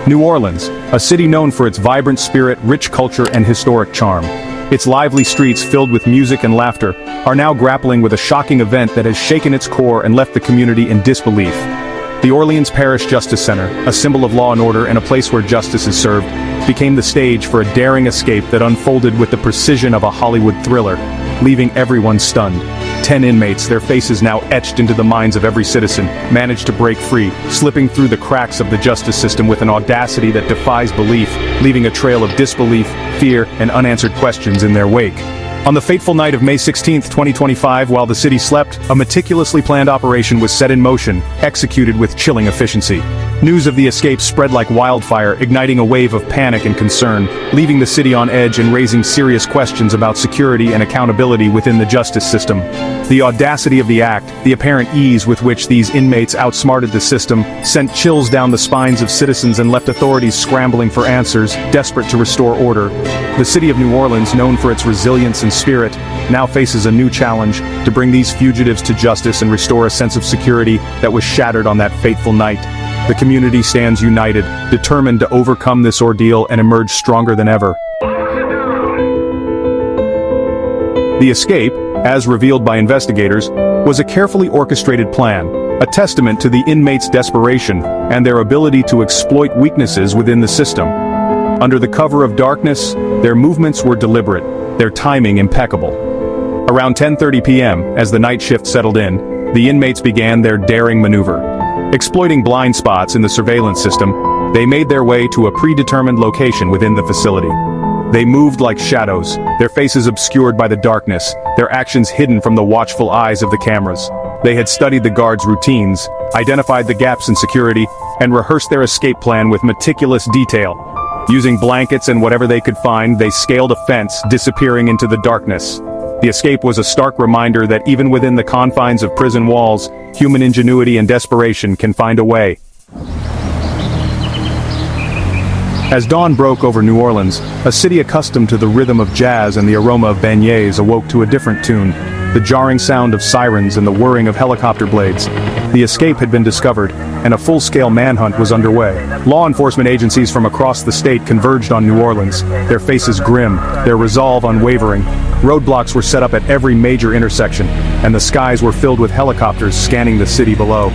New Orleans, a city known for its vibrant spirit, rich culture, and historic charm. Its lively streets filled with music and laughter are now grappling with a shocking event that has shaken its core and left the community in disbelief. The Orleans Parish Justice Center, a symbol of law and order and a place where justice is served, became the stage for a daring escape that unfolded with the precision of a Hollywood thriller, leaving everyone stunned. 10 inmates, their faces now etched into the minds of every citizen, managed to break free, slipping through the cracks of the justice system with an audacity that defies belief, leaving a trail of disbelief, fear, and unanswered questions in their wake. On the fateful night of May 16, 2025, while the city slept, a meticulously planned operation was set in motion, executed with chilling efficiency. News of the escape spread like wildfire, igniting a wave of panic and concern, leaving the city on edge and raising serious questions about security and accountability within the justice system. The audacity of the act, the apparent ease with which these inmates outsmarted the system, sent chills down the spines of citizens and left authorities scrambling for answers, desperate to restore order. The city of New Orleans, known for its resilience and spirit, now faces a new challenge: to bring these fugitives to justice and restore a sense of security that was shattered on that fateful night. The community stands united, determined to overcome this ordeal and emerge stronger than ever. The escape, as revealed by investigators, was a carefully orchestrated plan, a testament to the inmates' desperation and their ability to exploit weaknesses within the system. Under the cover of darkness, their movements were deliberate, their timing impeccable. Around 10:30 p.m., as the night shift settled in, the inmates began their daring maneuver. Exploiting blind spots in the surveillance system, they made their way to a predetermined location within the facility. They moved like shadows, their faces obscured by the darkness, their actions hidden from the watchful eyes of the cameras. They had studied the guards' routines, identified the gaps in security, and rehearsed their escape plan with meticulous detail. Using blankets and whatever they could find, they scaled a fence, disappearing into the darkness. The escape was a stark reminder that even within the confines of prison walls, human ingenuity and desperation can find a way. As dawn broke over New Orleans, a city accustomed to the rhythm of jazz and the aroma of beignets awoke to a different tune, the jarring sound of sirens and the whirring of helicopter blades. The escape had been discovered, and a full-scale manhunt was underway. Law enforcement agencies from across the state converged on New Orleans, their faces grim, their resolve unwavering. Roadblocks were set up at every major intersection, and the skies were filled with helicopters scanning the city below.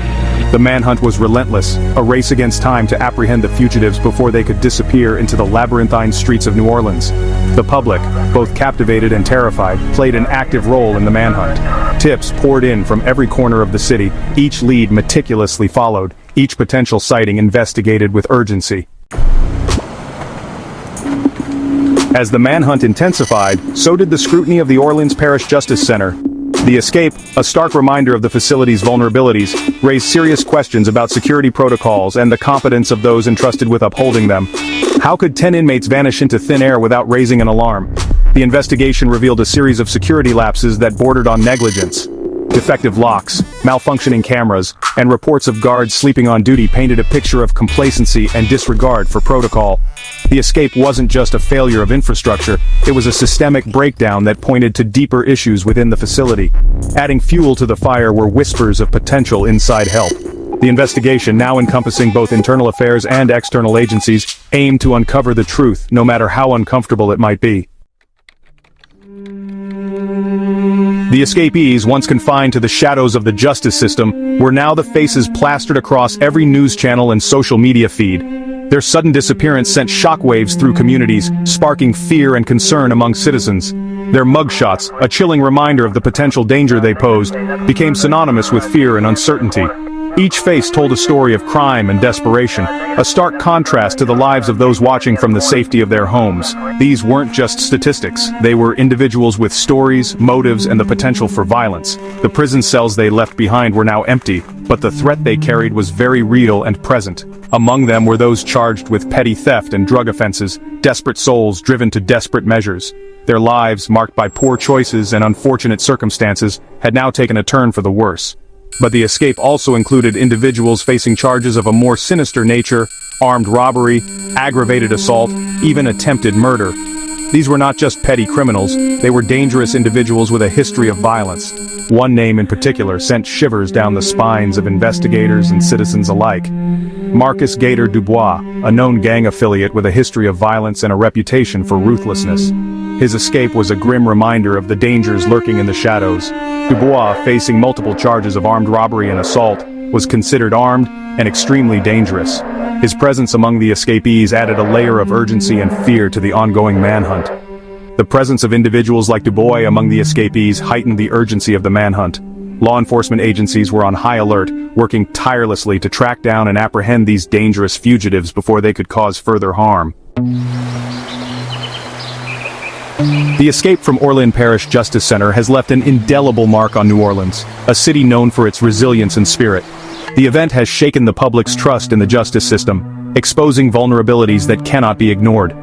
The manhunt was relentless, a race against time to apprehend the fugitives before they could disappear into the labyrinthine streets of New Orleans. The public, both captivated and terrified, played an active role in the manhunt. Tips poured in from every corner of the city, each lead meticulously followed, each potential sighting investigated with urgency. As the manhunt intensified, so did the scrutiny of the Orleans Parish Justice Center. The escape, a stark reminder of the facility's vulnerabilities, raised serious questions about security protocols and the competence of those entrusted with upholding them. How could 10 inmates vanish into thin air without raising an alarm? The investigation revealed a series of security lapses that bordered on negligence. Defective locks, malfunctioning cameras, and reports of guards sleeping on duty painted a picture of complacency and disregard for protocol. The escape wasn't just a failure of infrastructure, it was a systemic breakdown that pointed to deeper issues within the facility. Adding fuel to the fire were whispers of potential inside help. The investigation, now encompassing both internal affairs and external agencies, aimed to uncover the truth, no matter how uncomfortable it might be. The escapees, once confined to the shadows of the justice system, were now the faces plastered across every news channel and social media feed. Their sudden disappearance sent shockwaves through communities, sparking fear and concern among citizens. Their mugshots, a chilling reminder of the potential danger they posed, became synonymous with fear and uncertainty. Each face told a story of crime and desperation, a stark contrast to the lives of those watching from the safety of their homes. These weren't just statistics, they were individuals with stories, motives, and the potential for violence. The prison cells they left behind were now empty, but the threat they carried was very real and present. Among them were those charged with petty theft and drug offenses, desperate souls driven to desperate measures. Their lives, marked by poor choices and unfortunate circumstances, had now taken a turn for the worse. But the escape also included individuals facing charges of a more sinister nature: armed robbery, aggravated assault, even attempted murder. These were not just petty criminals, they were dangerous individuals with a history of violence. One name in particular sent shivers down the spines of investigators and citizens alike. Marcus Gator Dubois, a known gang affiliate with a history of violence and a reputation for ruthlessness. His escape was a grim reminder of the dangers lurking in the shadows. Dubois, facing multiple charges of armed robbery and assault, was considered armed and extremely dangerous. His presence among the escapees added a layer of urgency and fear to the ongoing manhunt. The presence of individuals like Dubois among the escapees heightened the urgency of the manhunt. Law enforcement agencies were on high alert, working tirelessly to track down and apprehend these dangerous fugitives before they could cause further harm. The escape from Orleans Parish Justice Center has left an indelible mark on New Orleans, a city known for its resilience and spirit. The event has shaken the public's trust in the justice system, exposing vulnerabilities that cannot be ignored.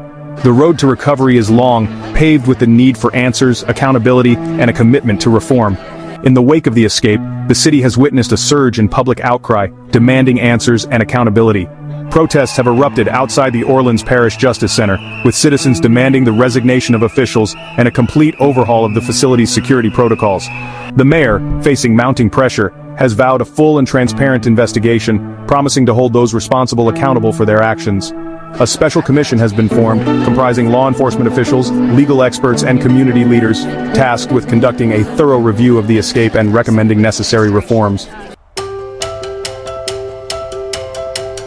The road to recovery is long, paved with the need for answers, accountability, and a commitment to reform. In the wake of the escape, the city has witnessed a surge in public outcry, demanding answers and accountability. Protests have erupted outside the Orleans Parish Justice Center, with citizens demanding the resignation of officials and a complete overhaul of the facility's security protocols. The mayor, facing mounting pressure, has vowed a full and transparent investigation, promising to hold those responsible accountable for their actions. A special commission has been formed, comprising law enforcement officials, legal experts, and community leaders, tasked with conducting a thorough review of the escape and recommending necessary reforms.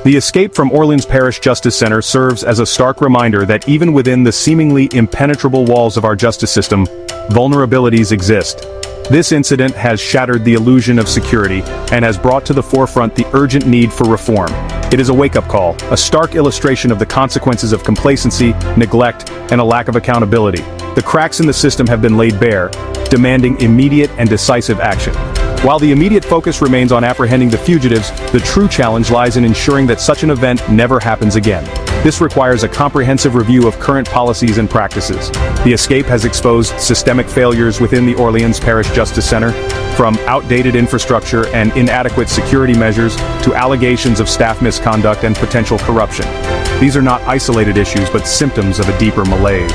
The escape from Orleans Parish Justice Center serves as a stark reminder that even within the seemingly impenetrable walls of our justice system, vulnerabilities exist. This incident has shattered the illusion of security and has brought to the forefront the urgent need for reform. It is a wake-up call, a stark illustration of the consequences of complacency, neglect, and a lack of accountability. The cracks in the system have been laid bare, demanding immediate and decisive action. While the immediate focus remains on apprehending the fugitives, the true challenge lies in ensuring that such an event never happens again. This requires a comprehensive review of current policies and practices. The escape has exposed systemic failures within the Orleans Parish Justice Center, from outdated infrastructure and inadequate security measures to allegations of staff misconduct and potential corruption. These are not isolated issues but symptoms of a deeper malaise.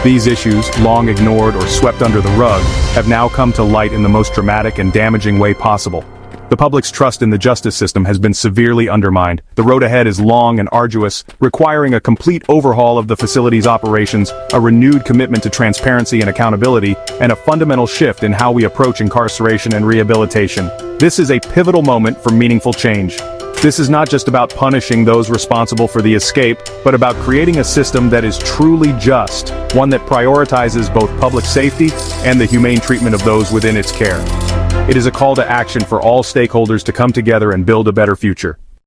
These issues, long ignored or swept under the rug, have now come to light in the most dramatic and damaging way possible. The public's trust in the justice system has been severely undermined. The road ahead is long and arduous, requiring a complete overhaul of the facility's operations, a renewed commitment to transparency and accountability, and a fundamental shift in how we approach incarceration and rehabilitation. This is a pivotal moment for meaningful change. This is not just about punishing those responsible for the escape, but about creating a system that is truly just, one that prioritizes both public safety and the humane treatment of those within its care. It is a call to action for all stakeholders to come together and build a better future.